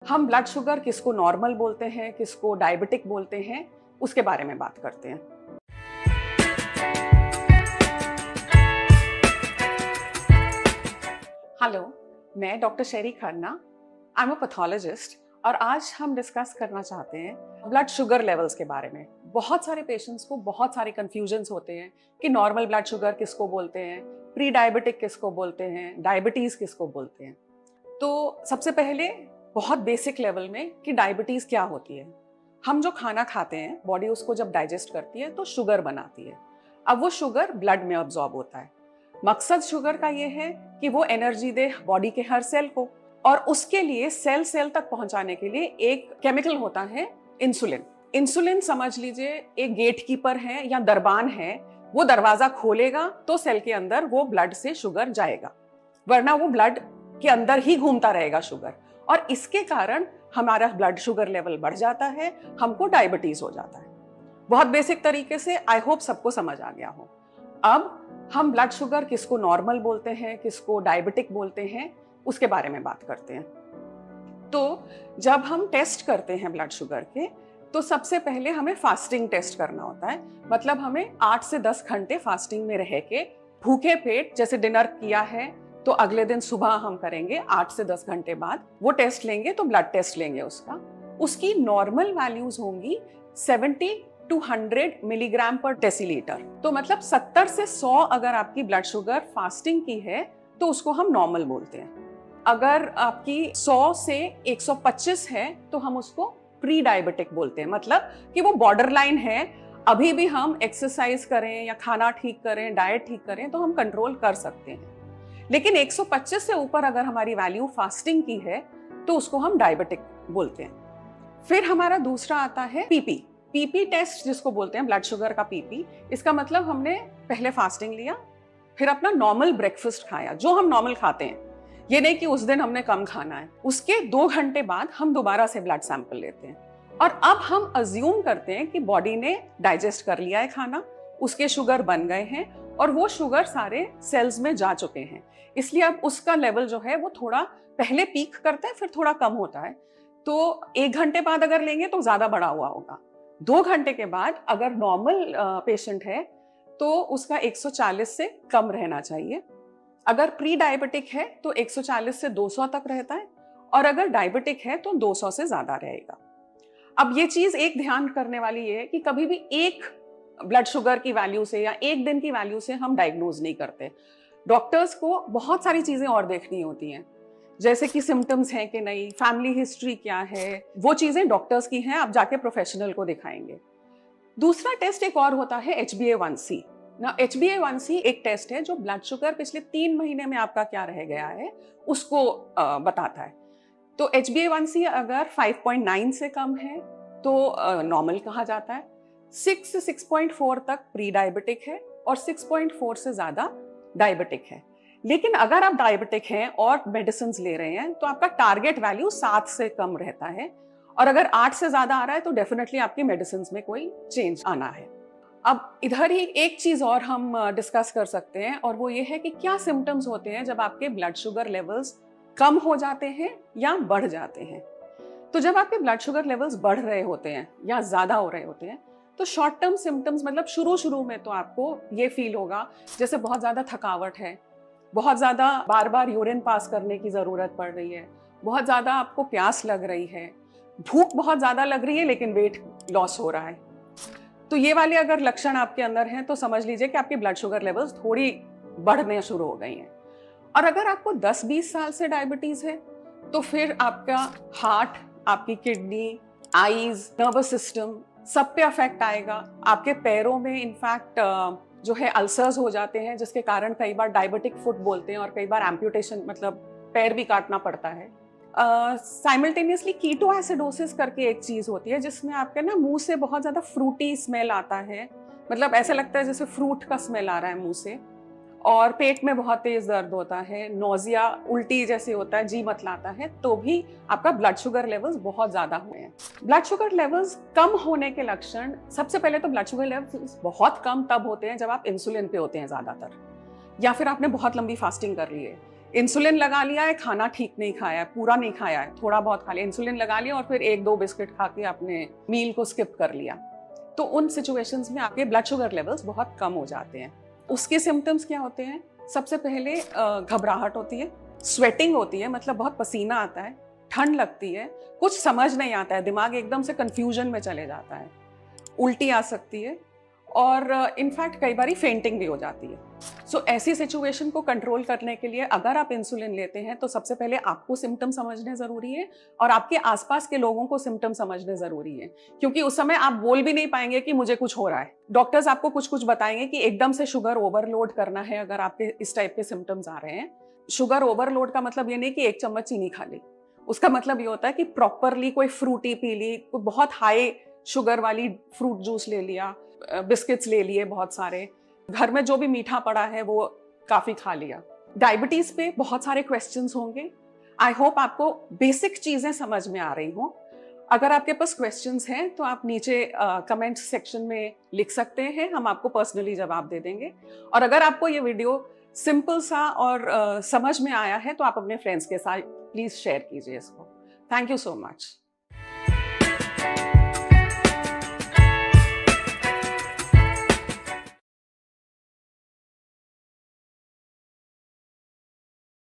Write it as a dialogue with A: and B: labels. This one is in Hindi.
A: हम ब्लड शुगर किसको नॉर्मल बोलते हैं, किसको डायबिटिक बोलते हैं, उसके बारे में बात करते हैं। हेलो, मैं doctor Sheri Khanna, I am a pathologist और आज हम डिस्कस करना चाहते हैं ब्लड शुगर लेवल्स के बारे में। बहुत सारे पेशेंट्स को बहुत सारे कंफ्यूजन्स होते हैं कि नॉर्मल ब्लड शुगर किसको बोलते हैं, प्री डायबिटिक किसको बोलते हैं, डायबिटीज किसको बोलते हैं। तो सबसे पहले बहुत बेसिक लेवल में कि डायबिटीज क्या होती है। हम जो खाना खाते हैं, बॉडी उसको जब डाइजेस्ट करती है तो शुगर बनाती है। अब वो शुगर ब्लड में अब्सॉर्ब होता है। मकसद शुगर का ये है कि वो एनर्जी दे बॉडी के हर सेल को, और उसके लिए सेल सेल तक पहुंचाने के लिए एक केमिकल होता है इंसुलिन। इंसुलिन समझ लीजिए एक गेट कीपर है या दरबान है। वो दरवाजा खोलेगा तो सेल के अंदर वो ब्लड से शुगर जाएगा, वरना वो ब्लड के अंदर ही घूमता रहेगा शुगर, और इसके कारण हमारा ब्लड शुगर लेवल बढ़ जाता है, हमको डायबिटीज हो जाता है। बहुत बेसिक तरीके से आई होप सबको समझ आ गया हो। अब हम ब्लड शुगर किसको नॉर्मल बोलते हैं, किसको डायबिटिक बोलते हैं, उसके बारे में बात करते हैं। तो जब हम टेस्ट करते हैं ब्लड शुगर के, तो सबसे पहले हमें फास्टिंग टेस्ट करना होता है। मतलब हमें 8 से 10 घंटे फास्टिंग में रह के भूखे पेट, जैसे डिनर किया है तो अगले दिन सुबह हम करेंगे, 8 से 10 घंटे बाद वो टेस्ट लेंगे, तो ब्लड टेस्ट लेंगे उसकी नॉर्मल वैल्यूज होंगी 70 to 100 मिलीग्राम पर डेसीलीटर। तो मतलब 70 से 100 अगर आपकी ब्लड शुगर फास्टिंग की है तो उसको हम नॉर्मल बोलते हैं। अगर आपकी 100 से 125 है तो हम उसको प्री डायबिटिक बोलते हैं। मतलब कि वो बॉर्डर लाइन है, अभी भी हम एक्सरसाइज करें या खाना ठीक करें, डाइट ठीक करें तो हम कंट्रोल कर सकते हैं। लेकिन 125 से ऊपर अगर हमारी वैल्यू फास्टिंग की है तो उसको हम डायबिटिक बोलते हैं। फिर हमारा दूसरा आता है पीपी टेस्ट, जिसको बोलते हैं ब्लड शुगर का पीपी। इसका मतलब हमने पहले फास्टिंग लिया, फिर अपना नॉर्मल ब्रेकफास्ट खाया जो हम नॉर्मल खाते हैं, ये नहीं कि उस दिन हमने कम खाना है। उसके 2 घंटे बाद हम दोबारा से ब्लड सैंपल लेते हैं, और अब हम अज्यूम करते हैं कि बॉडी ने डाइजेस्ट कर लिया है खाना, उसके शुगर बन गए हैं और वो शुगर सारे सेल्स में जा चुके हैं। इसलिए अब उसका लेवल जो है वो थोड़ा पहले पीक करता है, फिर थोड़ा कम होता है। तो 1 घंटे बाद अगर लेंगे तो ज्यादा बढ़ा हुआ होगा। 2 घंटे के बाद अगर नॉर्मल पेशेंट है तो उसका 140 से कम रहना चाहिए। अगर प्री डायबिटिक है तो 140 से 200 तक रहता है, और अगर डायबिटिक है तो 200 से ज्यादा रहेगा। अब ये चीज एक ध्यान करने वाली है कि कभी भी एक ब्लड शुगर की वैल्यू से या एक दिन की वैल्यू से हम डायग्नोज नहीं करते। डॉक्टर्स को बहुत सारी चीजें और देखनी होती हैं, जैसे कि सिम्टम्स हैं कि नहीं, फैमिली हिस्ट्री क्या है, वो चीजें डॉक्टर्स की हैं, आप जाके प्रोफेशनल को दिखाएंगे। दूसरा टेस्ट एक और होता है HbA1c। ना HbA1c एक टेस्ट है जो ब्लड शुगर पिछले 3 महीने में आपका क्या रह गया है उसको बताता है। तो HbA1c अगर 5.9 से कम है तो नॉर्मल कहा जाता है। 6 से 6.4 तक प्री डायबिटिक है और 6.4 से ज्यादा डायबिटिक है। लेकिन अगर आप डायबिटिक हैं और मेडिसिन ले रहे हैं तो आपका टारगेट वैल्यू 7 से कम रहता है, और अगर 8 से ज्यादा आ रहा है तो डेफिनेटली आपकी मेडिसिन में कोई चेंज आना है। अब इधर ही एक चीज और हम डिस्कस कर सकते हैं, और वो ये है कि क्या सिम्टम्स होते हैं जब आपके ब्लड शुगर लेवल्स कम हो जाते हैं या बढ़ जाते हैं। तो जब आपके ब्लड शुगर लेवल्स बढ़ रहे होते हैं या ज्यादा हो रहे होते हैं तो शॉर्ट टर्म सिम्टम्स, मतलब शुरू में तो आपको ये फील होगा जैसे बहुत ज्यादा थकावट है, बहुत ज्यादा बार बार यूरिन पास करने की जरूरत पड़ रही है, बहुत ज्यादा आपको प्यास लग रही है, भूख बहुत ज्यादा लग रही है लेकिन वेट लॉस हो रहा है। तो ये वाले अगर लक्षण आपके अंदर हैं तो समझ लीजिए कि आपकी ब्लड शुगर लेवल्स थोड़ी बढ़ने शुरू हो गई हैं। और अगर आपको 10-20 साल से डायबिटीज है तो फिर आपका हार्ट, आपकी किडनी, आईज, नर्वस सिस्टम सब पे अफेक्ट आएगा। आपके पैरों में इनफैक्ट जो है अल्सर्स हो जाते हैं, जिसके कारण कई बार डायबिटिक फुट बोलते हैं और कई बार एम्प्यूटेशन, मतलब पैर भी काटना पड़ता है। साइमल्टेनियसली कीटो एसिडोसिस करके एक चीज होती है जिसमें आपके ना मुंह से बहुत ज्यादा फ्रूटी स्मेल आता है, मतलब ऐसा लगता है जैसे फ्रूट का स्मेल आ रहा है मुंह से, और पेट में बहुत तेज दर्द होता है, नोजिया, उल्टी जैसे होता है, जी मतलाता है, तो भी आपका ब्लड शुगर लेवल्स बहुत ज्यादा हुए हैं। ब्लड शुगर लेवल्स कम होने के लक्षण, सबसे पहले तो ब्लड शुगर लेवल्स बहुत कम तब होते हैं जब आप इंसुलिन पे होते हैं ज्यादातर, या फिर आपने बहुत लंबी फास्टिंग कर ली है, इंसुलिन लगा लिया है, खाना ठीक नहीं खाया है, पूरा नहीं खाया है, थोड़ा बहुत खा लिया, इंसुलिन लगा लिया और फिर 1-2 बिस्किट खा के अपने मील को स्किप कर लिया, तो उन सिचुएशंस में आपके ब्लड शुगर लेवल्स बहुत कम हो जाते हैं। उसके सिम्टम्स क्या होते हैं? सबसे पहले घबराहट होती है, स्वेटिंग होती है, मतलब बहुत पसीना आता है, ठंड लगती है, कुछ समझ नहीं आता है, दिमाग एकदम से कंफ्यूजन में चले जाता है, उल्टी आ सकती है और इनफैक्ट कई बार फेंटिंग भी हो जाती है। सो ऐसी सिचुएशन को कंट्रोल करने के लिए अगर आप इंसुलिन लेते हैं तो सबसे पहले आपको सिम्टम समझने ज़रूरी है और आपके आसपास के लोगों को सिम्टम समझने ज़रूरी है, क्योंकि उस समय आप बोल भी नहीं पाएंगे कि मुझे कुछ हो रहा है। डॉक्टर्स आपको कुछ कुछ बताएंगे कि एकदम से शुगर ओवरलोड करना है अगर आपके इस टाइप के सिम्टम्स आ रहे हैं। शुगर ओवरलोड का मतलब ये नहीं कि 1 चम्मच चीनी खा ली, उसका मतलब ये होता है कि प्रॉपरली कोई फ्रूटी पी ली, कोई बहुत हाई शुगर वाली फ्रूट जूस ले लिया, बिस्किट्स ले लिए बहुत सारे, घर में जो भी मीठा पड़ा है वो काफी खा लिया। डायबिटीज पे बहुत सारे क्वेश्चंस होंगे। आई होप आपको बेसिक चीजें समझ में आ रही हो। अगर आपके पास क्वेश्चंस हैं तो आप नीचे कमेंट सेक्शन में लिख सकते हैं, हम आपको पर्सनली जवाब दे देंगे। और अगर आपको ये वीडियो सिंपल सा और समझ में आया है तो आप अपने फ्रेंड्स के साथ प्लीज शेयर कीजिए इसको। Thank you so much.